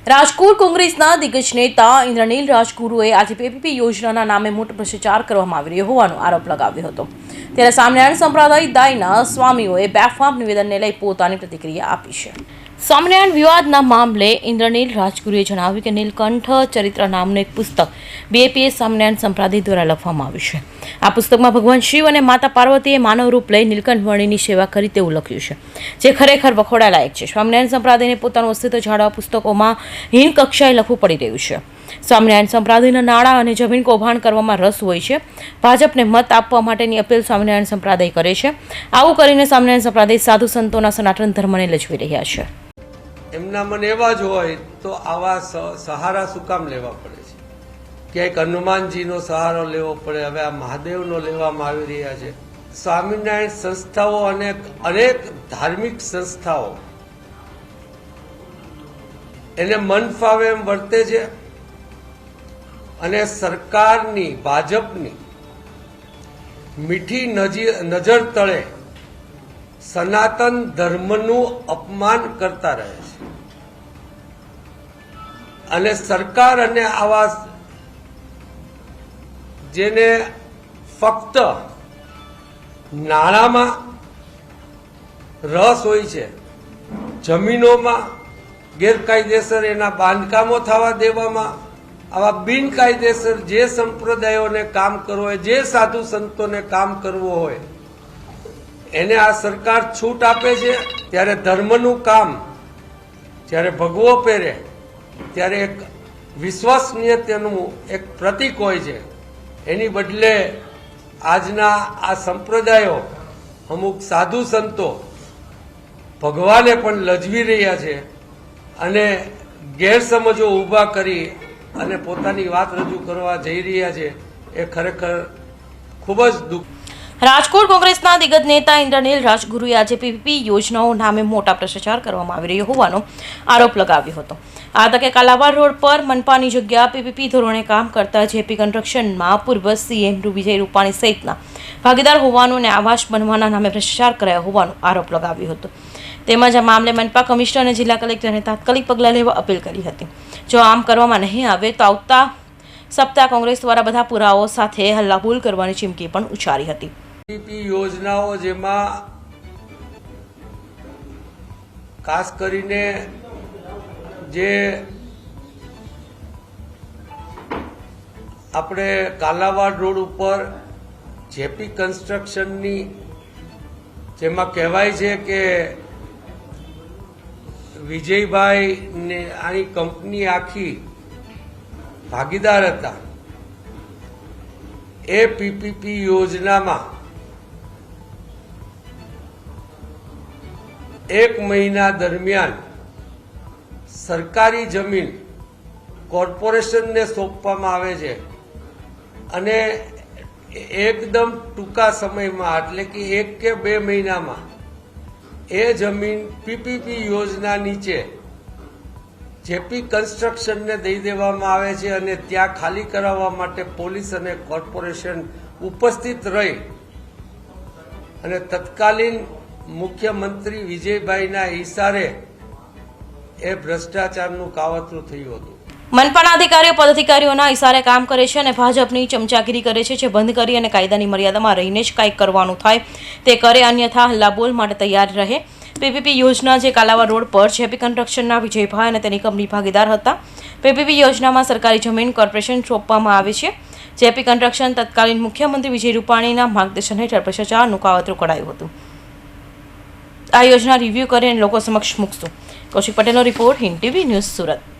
રાજકોટ કોંગ્રેસના દિગ્ગજ નેતા ઇન્દ્રનીલ રાજગુરુએ આજે પીપીપી યોજનાના નામે મોટો ભ્રષ્ટાચાર કરવામાં આવી રહ્યો હોવાનો આરોપ લગાવ્યો હતો। ત્યારે સ્વામિનારાયણ સંપ્રદાયના સ્વામીઓએ બેફામ નિવેદનને લઈ પોતાની પ્રતિક્રિયા આપી છે। સ્વામિનારાયણ વિવાદના મામલે ઇન્દ્રનીલ રાજગુરુએ જણાવ્યું કે નીલકંઠ ચરિત્ર નામનું એક પુસ્તક બીએપીએસ સ્વામિનારાયણ સંપ્રદાય દ્વારા લખવામાં આવ્યું છે। આ પુસ્તકમાં ભગવાન શિવ અને માતા પાર્વતીએ માનવ રૂપ લઈ નીલકંઠ વર્ણિની સેવા કરી તેવું લખ્યું છે, જે ખરેખર વખોડા લાયક છે। સ્વામિનારાયણ સંપ્રદાયને પોતાનું અસ્તિત્વ જાળવવા પુસ્તકોમાં હીન કક્ષાએ લખવું પડી રહ્યું છે। સ્વામિનારાયણ સંપ્રદાયના નાણાં અને જમીન કૌભાંડ કરવામાં રસ હોય છે। ભાજપને મત આપવા માટેની અપીલ સ્વામિનારાયણ સંપ્રદાય કરે છે। આવું કરીને સ્વામિનારાયણ સંપ્રદાય સાધુ સંતોના સનાતન ધર્મને લજવી રહ્યા છે। એમના મન એવા જ હોય તો આવા સહારા શું કામ લેવા પડે છે? ક્યાંક હનુમાનજીનો સહારો લેવો પડે, હવે આ મહાદેવનો લેવામાં આવી રહ્યા છે। સ્વામિનારાયણ સંસ્થાઓ અને અનેક ધાર્મિક સંસ્થાઓ એને મન ફાવે એમ વર્તે છે અને સરકારની, ભાજપની મીઠી નજર તળે સનાતન ધર્મનું અપમાન કરતા રહે છે અને સરકાર અને આવા જેને ફક્ત નાણાંમાં રસ હોય છે, જમીનોમાં ગેરકાયદેસર એના બાંધકામો થવા દેવામાં, આવા બિનકાયદેસર જે સંપ્રદાયોને કામ કરવું હોય, જે સાધુ સંતોને કામ કરવું હોય એને આ સરકાર છૂટ આપે છે। ત્યારે ધર્મનું કામ જ્યારે ભગવો પહેરે ત્યારે એક વિશ્વસનીયતાનું એક પ્રતીક હોય છે, એની બદલે આજના આ સંપ્રદાયો, અમુક સાધુ સંતો ભગવાને પણ લજવી રહ્યા છે અને ગેરસમજો ઊભા કરી અને પોતાની વાત રજૂ કરવા જઈ રહ્યા છે। એ ખરેખર ખૂબ જ દુઃખ। રાજકોટ કોંગ્રેસના દિગ્ગજ નેતા ઇન્દ્રનીલ રાજગુરુએ આજે પીપીપી યોજનાઓ નામે મોટા ભ્રષ્ટાચાર કરવામાં આવી રહ્યો હોવાનો આરોપ લગાવ્યો હતો। આ તકે કાલાવાડ રોડ પર મનપાની જગ્યા પીપીપી ધોરણે કામ કરતા જેપી કન્સ્ટ્રક્શનમાં પૂર્વ સીએમ વિજય રૂપાણી સહિતના ભાગીદાર હોવાનું અને આવાસ બનવાના નામે ભ્રષ્ટાચાર કરાયો હોવાનો આરોપ લગાવ્યો હતો। તેમજ આ મામલે મનપા કમિશનર અને જિલ્લા કલેક્ટરને તાત્કાલિક પગલાં લેવા અપીલ કરી હતી। જો આમ કરવામાં નહીં આવે તો આવતા સપ્તાહ કોંગ્રેસ દ્વારા બધા પુરાવાઓ સાથે હલ્લાબોલ કરવાની ચીમકી પણ ઉચ્ચારી હતી। પીપીપી યોજનાઓ જેમાં ખાસ કરીને જે આપણે કાલાવાડ રોડ ઉપર જેપી કન્સ્ટ્રક્શનની જેમાં કહેવાય છે કે વિજયભાઈ ને આની કંપની આખી ભાગીદાર હતા। એ પીપીપી યોજનામાં 1 મહિના દરમિયાન સરકારી જમીન કોર્પોરેશનને સોંપવામાં આવે છે અને એકદમ ટૂંકા સમયમાં, એટલે કે 1 કે 2 મહિનામાં એ જમીન પીપીપી યોજના નીચે જેપી કન્સ્ટ્રક્શનને દઈ દેવામાં આવે છે અને ત્યાં ખાલી કરાવવા માટે પોલીસ અને કોર્પોરેશન ઉપસ્થિત રહી અને તત્કાલીન મુખ્યમંત્રી વિજયભાઈના ઇશારે એ ભ્રષ્ટાચારનું કાવતરું થયું હતું। મનપાના અધિકારીઓ પદાધિકારીઓના ઇશારે કામ કરે છે અને ભાજપની ચમચાગીરી કરે છે, જે બંધ કરી અને કાયદાની મર્યાદામાં રહીને જ કંઈક કરવાનું થાય તે કરે, અન્યથા હલ્લાબોલ માટે તૈયાર રહે। પીપીપી યોજના જે કાલાવાડ રોડ પર જેપી કન્સ્ટ્રક્શનના વિજયભાઈ અને તેની કંપની ભાગીદાર હતા। પીપીપી યોજનામાં સરકારી જમીન કોર્પોરેશન સોંપવામાં આવે છે। જેપી કન્સ્ટ્રક્શન તત્કાલીન મુખ્યમંત્રી વિજય રૂપાણીના માર્ગદર્શન હેઠળ ભ્રષ્ટાચારનું કાવતરું કઢાયું હતું। આ યોજના રિવ્યૂ કરીને લોકો સમક્ષ મૂકશું। કૌશિક પટેલનો report, Hind TV news, Surat.